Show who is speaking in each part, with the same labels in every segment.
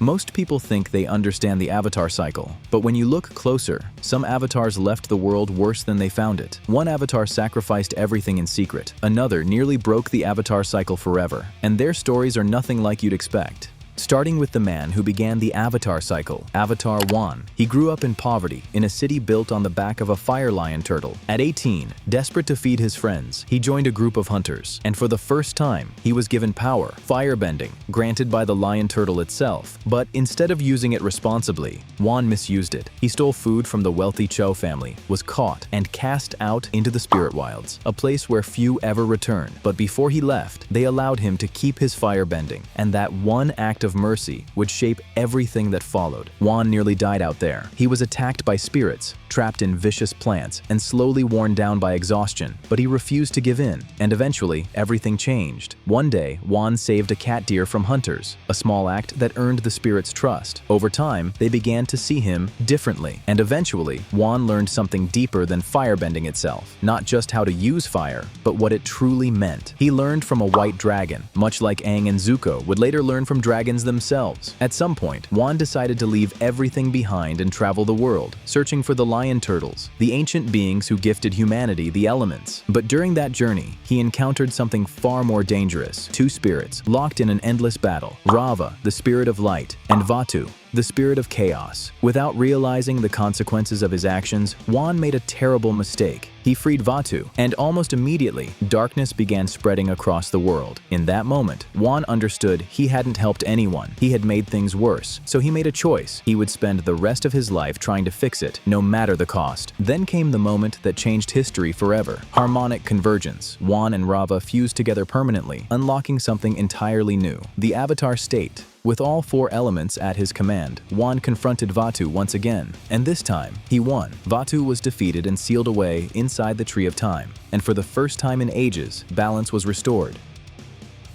Speaker 1: Most people think they understand the avatar cycle, but when you look closer, some avatars left the world worse than they found it. One avatar sacrificed everything in secret, another nearly broke the avatar cycle forever, and their stories are nothing like you'd expect. Starting with the man who began the avatar cycle, Avatar Wan. He grew up in poverty, in a city built on the back of a fire lion turtle. At 18, desperate to feed his friends, he joined a group of hunters, and for the first time, he was given power, firebending, granted by the lion turtle itself. But instead of using it responsibly, Wan misused it. He stole food from the wealthy Cho family, was caught, and cast out into the spirit wilds, a place where few ever return. But before he left, they allowed him to keep his firebending, and that one act of mercy would shape everything that followed. Wan nearly died out there. He was attacked by spirits, trapped in vicious plants, and slowly worn down by exhaustion, but he refused to give in, and eventually everything changed. One day, Wan saved a cat deer from hunters, a small act that earned the spirits' trust. Over time, they began to see him differently, and eventually, Wan learned something deeper than firebending itself, not just how to use fire, but what it truly meant. He learned from a white dragon, much like Aang and Zuko would later learn from dragons themselves. At some point, Wan decided to leave everything behind and travel the world, searching for the lion turtles, the ancient beings who gifted humanity the elements. But during that journey, he encountered something far more dangerous. Two spirits, locked in an endless battle. Rava, the spirit of light, and Vatu, the spirit of chaos. Without realizing the consequences of his actions, Wan made a terrible mistake. He freed Vatu, and almost immediately, darkness began spreading across the world. In that moment, Wan understood he hadn't helped anyone. He had made things worse, so he made a choice. He would spend the rest of his life trying to fix it, no matter the cost. Then came the moment that changed history forever. Harmonic convergence. Wan and Rava fused together permanently, unlocking something entirely new. The Avatar state. With all four elements at his command, Wan confronted Vatu once again, and this time, he won. Vatu was defeated and sealed away inside the Tree of Time, and for the first time in ages, balance was restored.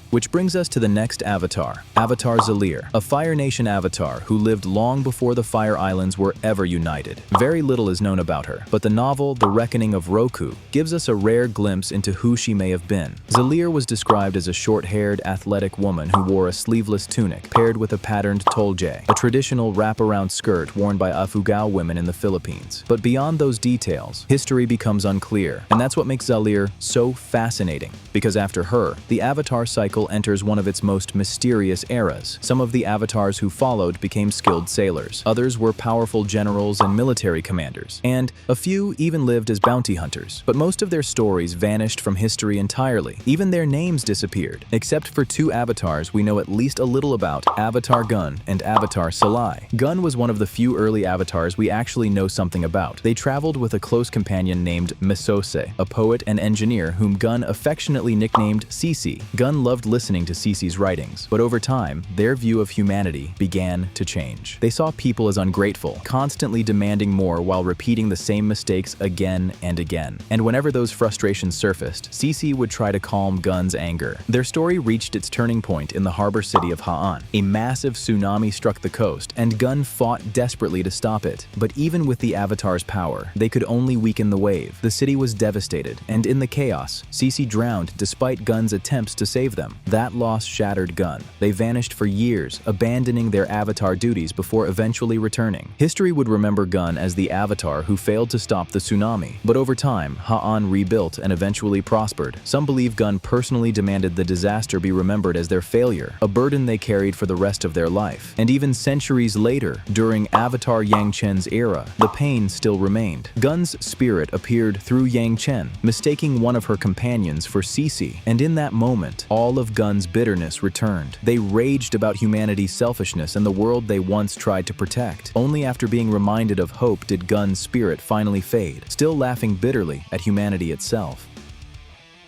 Speaker 1: Which brings us to the next avatar, Avatar Zalir, a Fire Nation avatar who lived long before the Fire Islands were ever united. Very little is known about her, but the novel The Reckoning of Roku gives us a rare glimpse into who she may have been. Zalir was described as a short-haired, athletic woman who wore a sleeveless tunic paired with a patterned tolje, a traditional wraparound skirt worn by Afugao women in the Philippines. But beyond those details, history becomes unclear, and that's what makes Zalir so fascinating, because after her, the Avatar cycle enters one of its most mysterious eras. Some of the avatars who followed became skilled sailors. Others were powerful generals and military commanders. And a few even lived as bounty hunters. But most of their stories vanished from history entirely. Even their names disappeared. Except for two avatars we know at least a little about, Avatar Gun and Avatar Salai. Gun was one of the few early avatars we actually know something about. They traveled with a close companion named Mesose, a poet and engineer whom Gun affectionately nicknamed Cece. Gun loved listening to Cece's writings, but over time, their view of humanity began to change. They saw people as ungrateful, constantly demanding more while repeating the same mistakes again and again. And whenever those frustrations surfaced, Cece would try to calm Gun's anger. Their story reached its turning point in the harbor city of Ha'an. A massive tsunami struck the coast, and Gun fought desperately to stop it. But even with the Avatar's power, they could only weaken the wave. The city was devastated, and in the chaos, Cece drowned despite Gun's attempts to save them. That loss shattered Gun. They vanished for years, abandoning their avatar duties before eventually returning. History would remember Gun as the avatar who failed to stop the tsunami. But over time, Ha'an rebuilt and eventually prospered. Some believe Gun personally demanded the disaster be remembered as their failure, a burden they carried for the rest of their life. And even centuries later, during Avatar Yang Chen's era, the pain still remained. Gun's spirit appeared through Yang Chen, mistaking one of her companions for Cece. And in that moment, all of Gun's bitterness returned. They raged about humanity's selfishness and the world they once tried to protect. Only after being reminded of hope did Gun's spirit finally fade, still laughing bitterly at humanity itself.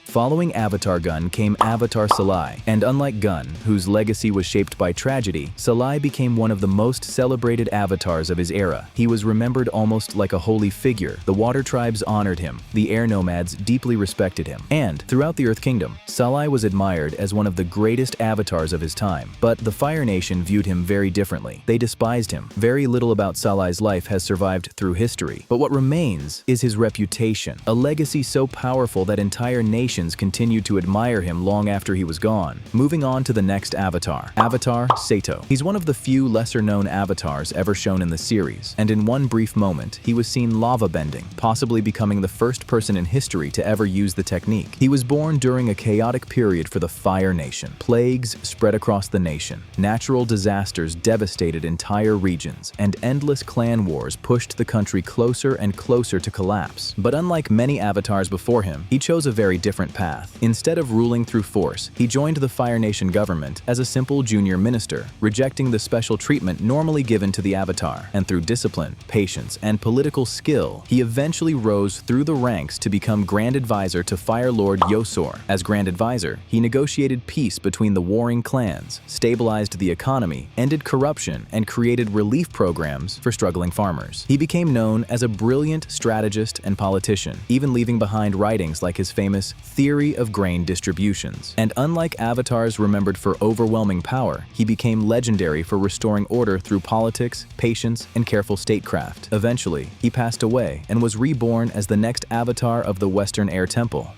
Speaker 1: Following Avatar Gun came Avatar Salai, and unlike Gun, whose legacy was shaped by tragedy, Salai became one of the most celebrated avatars of his era. He was remembered almost like a holy figure. The water tribes honored him, the air nomads deeply respected him, and throughout the Earth Kingdom, Salai was admired as one of the greatest avatars of his time. But the Fire Nation viewed him very differently. They despised him. Very little about Salai's life has survived through history, but what remains is his reputation, a legacy so powerful that entire nations legends continued to admire him long after he was gone. Moving on to the next avatar, Avatar Sato. He's one of the few lesser-known avatars ever shown in the series, and in one brief moment, he was seen lava bending, possibly becoming the first person in history to ever use the technique. He was born during a chaotic period for the Fire Nation. Plagues spread across the nation, natural disasters devastated entire regions, and endless clan wars pushed the country closer and closer to collapse. But unlike many avatars before him, he chose a very different path. Instead of ruling through force, he joined the Fire Nation government as a simple junior minister, rejecting the special treatment normally given to the avatar. And through discipline, patience, and political skill, he eventually rose through the ranks to become Grand Advisor to Fire Lord Yosor. As Grand Advisor, he negotiated peace between the warring clans, stabilized the economy, ended corruption, and created relief programs for struggling farmers. He became known as a brilliant strategist and politician, even leaving behind writings like his famous Theory of Grain Distributions. And unlike avatars remembered for overwhelming power, he became legendary for restoring order through politics, patience, and careful statecraft. Eventually, he passed away and was reborn as the next avatar of the Western Air Temple.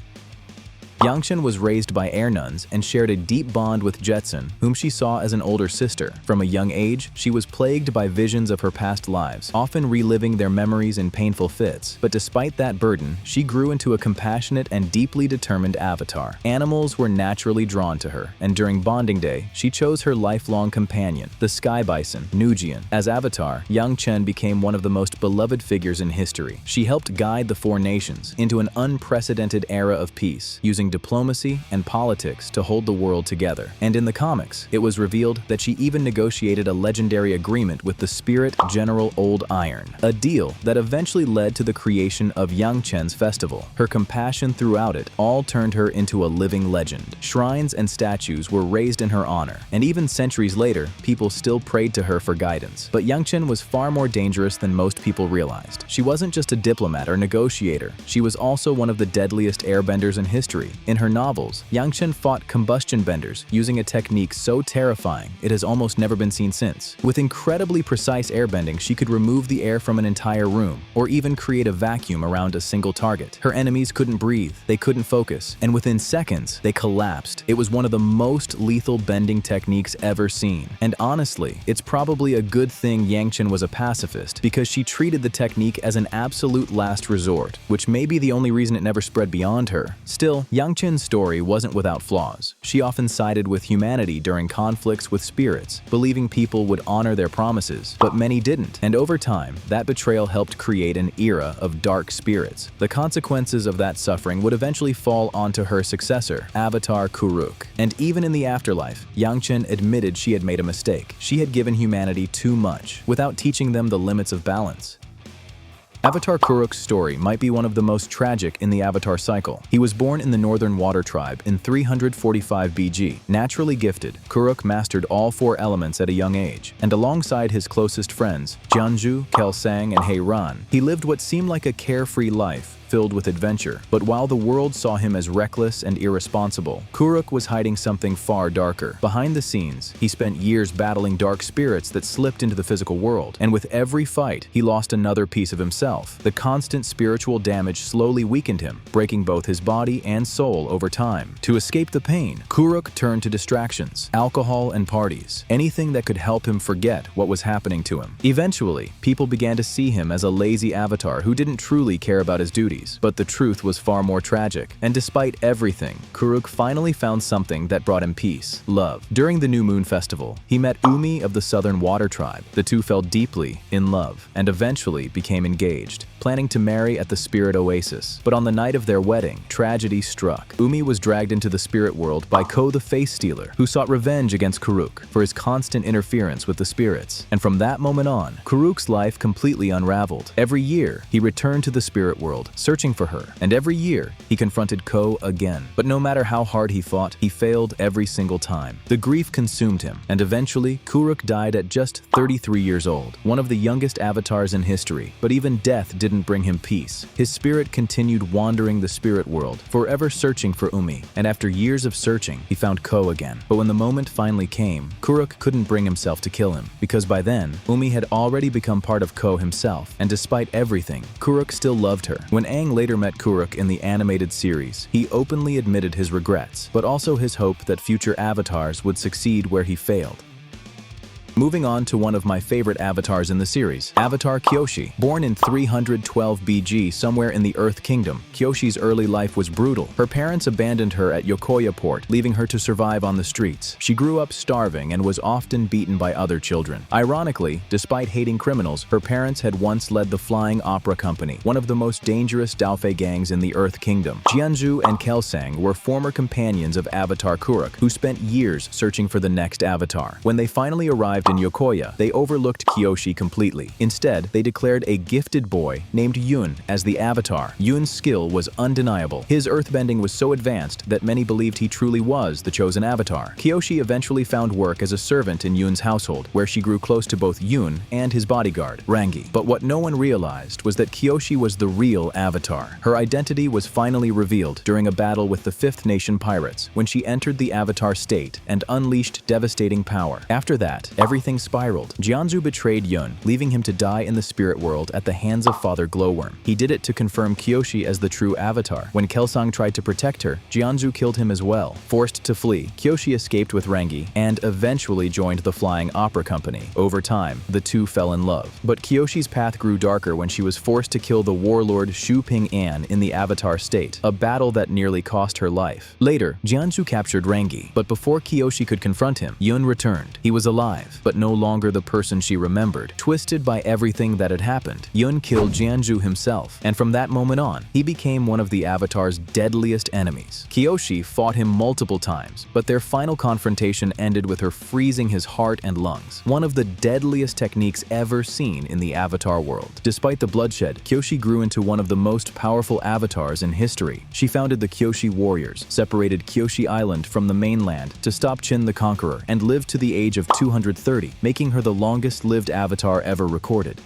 Speaker 1: Yangchen was raised by air nuns and shared a deep bond with Jetsun, whom she saw as an older sister. From a young age, she was plagued by visions of her past lives, often reliving their memories in painful fits. But despite that burden, she grew into a compassionate and deeply determined avatar. Animals were naturally drawn to her, and during bonding day, she chose her lifelong companion, the sky bison, Nujian. As avatar, Yangchen became one of the most beloved figures in history. She helped guide the four nations into an unprecedented era of peace, using diplomacy and politics to hold the world together. And in the comics, it was revealed that she even negotiated a legendary agreement with the spirit General Old Iron, a deal that eventually led to the creation of Yangchen's festival. Her compassion throughout it all turned her into a living legend. Shrines and statues were raised in her honor, and even centuries later, people still prayed to her for guidance. But Yangchen was far more dangerous than most people realized. She wasn't just a diplomat or negotiator, she was also one of the deadliest airbenders in history. In her novels, Yangchen fought combustion benders using a technique so terrifying it has almost never been seen since. With incredibly precise airbending, she could remove the air from an entire room, or even create a vacuum around a single target. Her enemies couldn't breathe, they couldn't focus, and within seconds, they collapsed. It was one of the most lethal bending techniques ever seen. And honestly, it's probably a good thing Yangchen was a pacifist, because she treated the technique as an absolute last resort, which may be the only reason it never spread beyond her. Still, Yangchen's story wasn't without flaws. She often sided with humanity during conflicts with spirits, believing people would honor their promises, but many didn't. And over time, that betrayal helped create an era of dark spirits. The consequences of that suffering would eventually fall onto her successor, Avatar Kuruk. And even in the afterlife, Yangchen admitted she had made a mistake. She had given humanity too much, without teaching them the limits of balance. Avatar Kuruk's story might be one of the most tragic in the Avatar cycle. He was born in the Northern Water Tribe in 345 BG. Naturally gifted, Kuruk mastered all four elements at a young age, and alongside his closest friends, Jianzhu, Kelsang, and Heiran, he lived what seemed like a carefree life, filled with adventure. But while the world saw him as reckless and irresponsible, Kuruk was hiding something far darker. Behind the scenes, he spent years battling dark spirits that slipped into the physical world, and with every fight, he lost another piece of himself. The constant spiritual damage slowly weakened him, breaking both his body and soul over time. To escape the pain, Kuruk turned to distractions, alcohol and parties, anything that could help him forget what was happening to him. Eventually, people began to see him as a lazy avatar who didn't truly care about his duties. But the truth was far more tragic. And despite everything, Kuruk finally found something that brought him peace: love. During the New Moon Festival, he met Umi of the Southern Water Tribe. The two fell deeply in love and eventually became engaged, planning to marry at the Spirit Oasis. But on the night of their wedding, tragedy struck. Umi was dragged into the spirit world by Ko the Face Stealer, who sought revenge against Kuruk for his constant interference with the spirits. And from that moment on, Kuruk's life completely unraveled. Every year, he returned to the spirit world, searching for her, and every year, he confronted Ko again. But no matter how hard he fought, he failed every single time. The grief consumed him, and eventually, Kuruk died at just 33 years old, one of the youngest avatars in history. But even death didn't bring him peace. His spirit continued wandering the spirit world, forever searching for Umi. And after years of searching, he found Ko again. But when the moment finally came, Kuruk couldn't bring himself to kill him, because by then, Umi had already become part of Ko himself. And despite everything, Kuruk still loved her. When Aang later met Kuruk in the animated series, he openly admitted his regrets, but also his hope that future avatars would succeed where he failed. Moving on to one of my favorite avatars in the series, Avatar Kyoshi. Born in 312 BG somewhere in the Earth Kingdom, Kyoshi's early life was brutal. Her parents abandoned her at Yokoya Port, leaving her to survive on the streets. She grew up starving and was often beaten by other children. Ironically, despite hating criminals, her parents had once led the Flying Opera Company, one of the most dangerous Daofei gangs in the Earth Kingdom. Jianzhu and Kelsang were former companions of Avatar Kuruk, who spent years searching for the next avatar. When they finally arrived in Yokoya, they overlooked Kyoshi completely. Instead, they declared a gifted boy named Yun as the avatar. Yun's skill was undeniable. His earthbending was so advanced that many believed he truly was the chosen avatar. Kyoshi eventually found work as a servant in Yun's household, where she grew close to both Yun and his bodyguard, Rangi. But what no one realized was that Kyoshi was the real avatar. Her identity was finally revealed during a battle with the Fifth Nation pirates, when she entered the avatar state and unleashed devastating power. After that, everything spiraled. Jianzhu betrayed Yun, leaving him to die in the spirit world at the hands of Father Glowworm. He did it to confirm Kyoshi as the true avatar. When Kelsang tried to protect her, Jianzhu killed him as well. Forced to flee, Kyoshi escaped with Rangi and eventually joined the Flying Opera Company. Over time, the two fell in love. But Kyoshi's path grew darker when she was forced to kill the warlord Shu Ping An in the avatar state, a battle that nearly cost her life. Later, Jianzhu captured Rangi, but before Kyoshi could confront him, Yun returned. He was alive, but no longer the person she remembered. Twisted by everything that had happened, Yun killed Jianzhu himself, and from that moment on, he became one of the Avatar's deadliest enemies. Kyoshi fought him multiple times, but their final confrontation ended with her freezing his heart and lungs, one of the deadliest techniques ever seen in the Avatar world. Despite the bloodshed, Kyoshi grew into one of the most powerful avatars in history. She founded the Kyoshi Warriors, separated Kyoshi Island from the mainland to stop Qin the Conqueror, and lived to the age of 230, making her the longest-lived avatar ever recorded.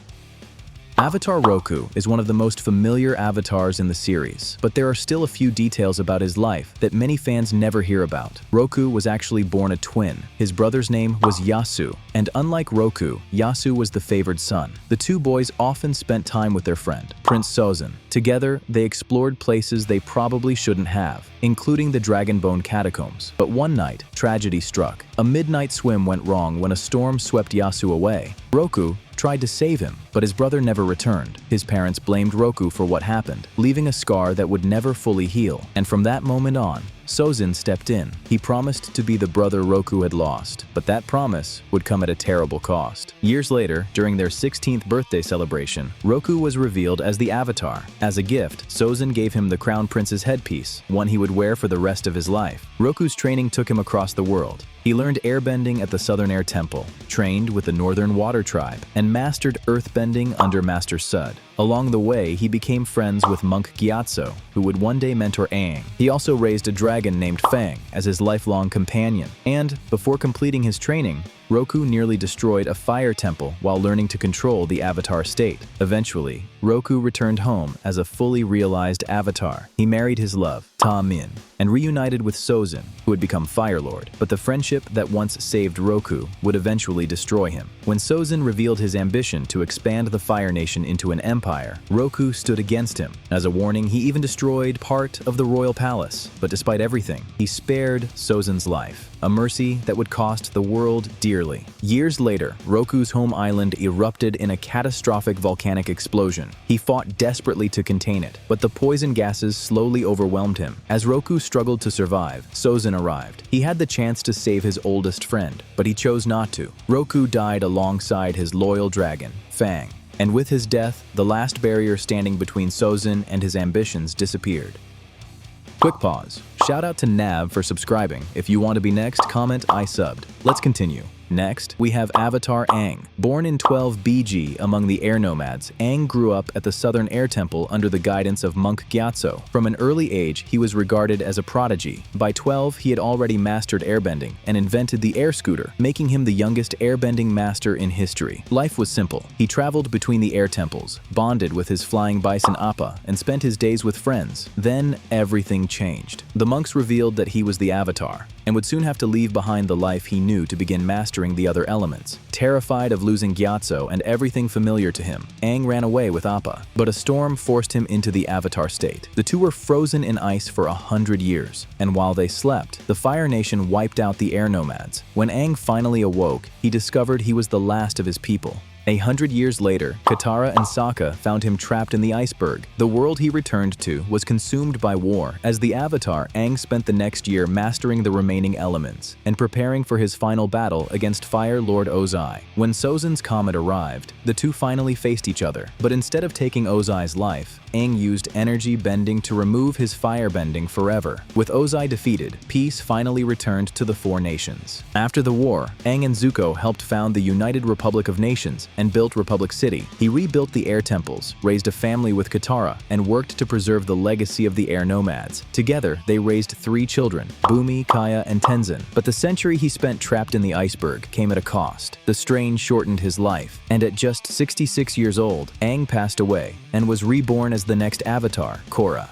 Speaker 1: Avatar Roku is one of the most familiar avatars in the series, but there are still a few details about his life that many fans never hear about. Roku was actually born a twin. His brother's name was Yasu, and unlike Roku, Yasu was the favored son. The two boys often spent time with their friend, Prince Sozin. Together, they explored places they probably shouldn't have, including the Dragonbone Catacombs. But one night, tragedy struck. A midnight swim went wrong when a storm swept Yasu away. Roku tried to save him, but his brother never returned. His parents blamed Roku for what happened, leaving a scar that would never fully heal. And from that moment on, Sozin stepped in. He promised to be the brother Roku had lost, but that promise would come at a terrible cost. Years later, during their 16th birthday celebration, Roku was revealed as the Avatar. As a gift, Sozin gave him the Crown Prince's headpiece, one he would wear for the rest of his life. Roku's training took him across the world. He learned airbending at the Southern Air Temple, trained with the Northern Water Tribe, and mastered earthbending under Master Sud. Along the way, he became friends with monk Gyatso, who would one day mentor Aang. He also raised a dragon named Fang as his lifelong companion. And, before completing his training, Roku nearly destroyed a fire temple while learning to control the Avatar state. Eventually, Roku returned home as a fully realized Avatar. He married his love, Ta Min, and reunited with Sozin, who had become Fire Lord. But the friendship that once saved Roku would eventually destroy him. When Sozin revealed his ambition to expand the Fire Nation into an empire, Roku stood against him. As a warning, he even destroyed part of the royal palace. But despite everything, he spared Sozin's life, a mercy that would cost the world dearly. Years later, Roku's home island erupted in a catastrophic volcanic explosion. He fought desperately to contain it, but the poison gases slowly overwhelmed him. As Roku struggled to survive, Sozin arrived. He had the chance to save his oldest friend, but he chose not to. Roku died alongside his loyal dragon, Fang. And with his death, the last barrier standing between Sozin and his ambitions disappeared. Quick pause. Shout out to Nav for subscribing. If you want to be next, comment I subbed. Let's continue. Next, we have Avatar Aang. Born in 12 BG among the air nomads, Aang grew up at the Southern Air Temple under the guidance of monk Gyatso. From an early age, he was regarded as a prodigy. By 12, he had already mastered airbending and invented the air scooter, making him the youngest airbending master in history. Life was simple. He traveled between the air temples, bonded with his flying bison Appa, and spent his days with friends. Then, everything changed. The monks revealed that he was the Avatar. and would soon have to leave behind the life he knew to begin mastering the other elements. Terrified of losing Gyatso and everything familiar to him, Aang ran away with Appa, but a storm forced him into the Avatar state. The two were frozen in ice for 100 years, and while they slept, the Fire Nation wiped out the air nomads. When Aang finally awoke, he discovered he was the last of his people. 100 years later, Katara and Sokka found him trapped in the iceberg. The world he returned to was consumed by war. As the Avatar, Aang spent the next year mastering the remaining elements and preparing for his final battle against Fire Lord Ozai. When Sozin's comet arrived, the two finally faced each other, but instead of taking Ozai's life, Aang used energy bending to remove his fire bending forever. With Ozai defeated, peace finally returned to the four nations. After the war, Aang and Zuko helped found the United Republic of Nations and built Republic City. He rebuilt the air temples, raised a family with Katara, and worked to preserve the legacy of the air nomads. Together, they raised 3 children, Bumi, Kaya, and Tenzin. But the century he spent trapped in the iceberg came at a cost. The strain shortened his life, and at just 66 years old, Aang passed away and was reborn as the next Avatar, Korra.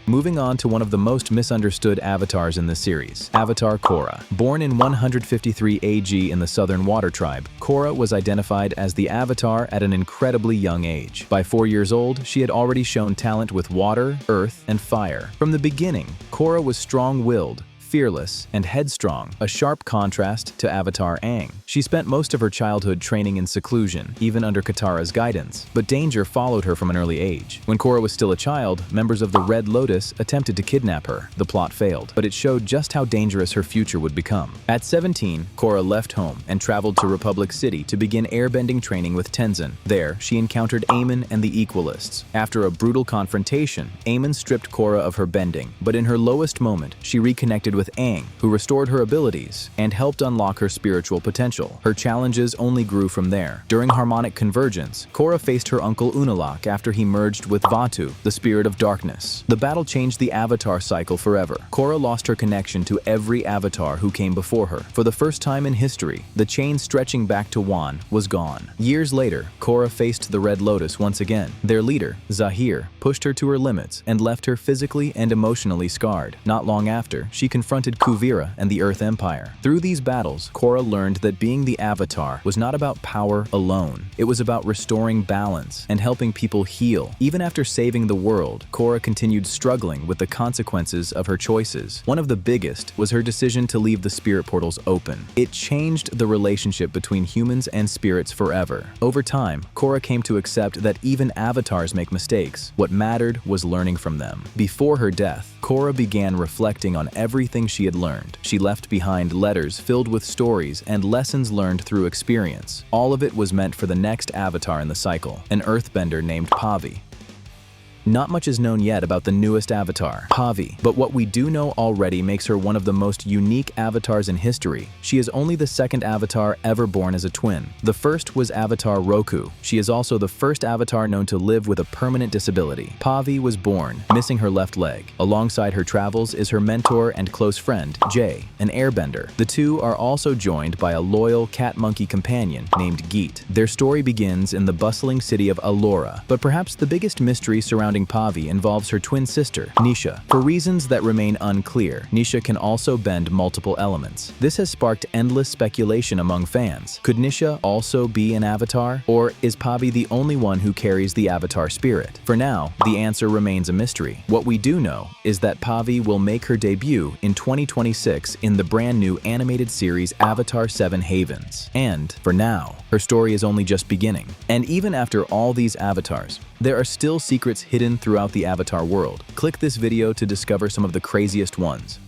Speaker 1: Moving on to one of the most misunderstood avatars in the series, Avatar Korra. Born in 153 AG in the Southern Water Tribe, Korra was identified as the Avatar at an incredibly young age. By 4 years old, she had already shown talent with water, earth, and fire. From the beginning, Korra was strong-willed, fearless, and headstrong, a sharp contrast to Avatar Aang. She spent most of her childhood training in seclusion, even under Katara's guidance, but danger followed her from an early age. When Korra was still a child, members of the Red Lotus attempted to kidnap her. The plot failed, but it showed just how dangerous her future would become. At 17, Korra left home and traveled to Republic City to begin airbending training with Tenzin. There, she encountered Aemon and the Equalists. After a brutal confrontation, Aemon stripped Korra of her bending, but in her lowest moment, she reconnected with Aang, who restored her abilities and helped unlock her spiritual potential. Her challenges only grew from there. During harmonic convergence, Korra faced her uncle Unalaq after he merged with Vatu, the spirit of darkness. The battle changed the Avatar cycle forever. Korra lost her connection to every Avatar who came before her. For the first time in history, the chain stretching back to Wan was gone. Years later, Korra faced the Red Lotus once again. Their leader, Zahir, pushed her to her limits and left her physically and emotionally scarred. Not long after, she confronted Kuvira and the Earth Empire. Through these battles, Korra learned that being the Avatar was not about power alone. It was about restoring balance and helping people heal. Even after saving the world, Korra continued struggling with the consequences of her choices. One of the biggest was her decision to leave the spirit portals open. It changed the relationship between humans and spirits forever. Over time, Korra came to accept that even avatars make mistakes. What mattered was learning from them. Before her death, Korra began reflecting on everything she had learned. She left behind letters filled with stories and lessons learned through experience. All of it was meant for the next avatar in the cycle, an earthbender named Pavi. Not much is known yet about the newest avatar, Pavi, but what we do know already makes her one of the most unique avatars in history. She is only the second avatar ever born as a twin. The first was Avatar Roku. She is also the first avatar known to live with a permanent disability. Pavi was born, missing her left leg. Alongside her travels is her mentor and close friend, Jay, an airbender. The two are also joined by a loyal cat-monkey companion named Geet. Their story begins in the bustling city of Allura, but perhaps the biggest mystery surrounding Pavi involves her twin sister, Nisha. For reasons that remain unclear, Nisha can also bend multiple elements. This has sparked endless speculation among fans. Could Nisha also be an avatar? Or is Pavi the only one who carries the avatar spirit? For now, the answer remains a mystery. What we do know is that Pavi will make her debut in 2026 in the brand new animated series Avatar 7 Havens. And, for now, her story is only just beginning. And even after all these avatars, there are still secrets hidden throughout the Avatar world. Click this video to discover some of the craziest ones.